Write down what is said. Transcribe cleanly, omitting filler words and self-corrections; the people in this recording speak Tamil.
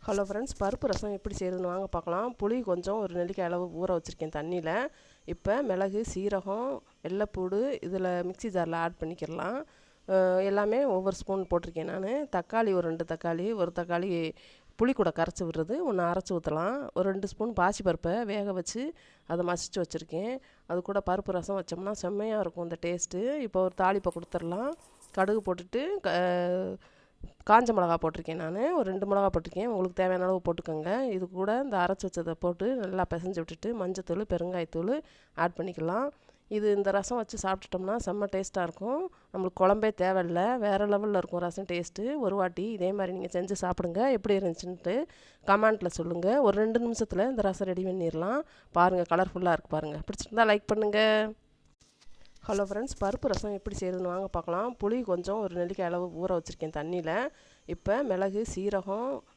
ஹலோ ஃப்ரெண்ட்ஸ், பருப்பு ரசம் எப்படி செய்கிறதுன்னு வாங்க பார்க்கலாம். புளி கொஞ்சம் ஒரு நெல்லிக்காய் அளவு ஊற வச்சுருக்கேன் தண்ணியில். இப்போ மிளகு, சீரகம், வெள்ளைப்பூடு இதில் மிக்ஸி ஜாரில் ஆட் பண்ணிக்கிடலாம். எல்லாமே ஒவ்வொரு ஸ்பூன் போட்டிருக்கேன் நான். தக்காளி ஒரு 2 தக்காளி, ஒரு தக்காளி புளி கூட கரைச்சி விடுறது, ஒன்று அரைச்சி ஊற்றலாம். ஒரு 2 ஸ்பூன் பாசிப்பருப்பை வேக வச்சு அதை மசிச்சு வச்சுருக்கேன். அது கூட பருப்பு ரசம் வச்சோம்னா செம்மையாக இருக்கும் இந்த டேஸ்ட்டு. இப்போ ஒரு தாளிப்பை கொடுத்துடலாம். கடுகு போட்டுட்டு காஞ்ச மிளகா போட்டிருக்கேன் நான். ஒரு 2 மிளகா போட்டிருக்கேன். உங்களுக்கு தேவையான அளவு போட்டுக்கோங்க. இது கூட இந்த அரைச்சி வச்சதை போட்டு நல்லா பிசைஞ்சு விட்டுட்டு மஞ்சத்தூள், பெருங்காயத்தூள் ஆட் பண்ணிக்கலாம். இது இந்த ரசம் வச்சு சாப்பிட்டுட்டோம்னா செம்ம டேஸ்ட்டாக இருக்கும். நம்மளுக்கு குழம்பே தேவையில்லை, வேறு லெவலில் இருக்கும் ரசம் டேஸ்ட்டு. ஒரு வாட்டி இதே மாதிரி நீங்கள் செஞ்சு சாப்பிடுங்க. எப்படி இருந்துச்சுன்ட்டு கமெண்ட்டில் சொல்லுங்கள். ஒரு 2 நிமிஷத்தில் இந்த ரசம் ரெடி பண்ணிடலாம். பாருங்கள், கலர்ஃபுல்லாக இருக்குது பாருங்கள். பிடிச்சிருந்தா லைக் பண்ணுங்கள். ஹலோ ஃப்ரெண்ட்ஸ், பருப்பு ரசம் எப்படி செய்கிறதுன்னு வாங்க பார்க்கலாம். புளி கொஞ்சம் ஒரு நெல்லிக்காய் அளவு ஊற வச்சுருக்கேன் தண்ணியில். இப்போ மிளகு, சீரகம்,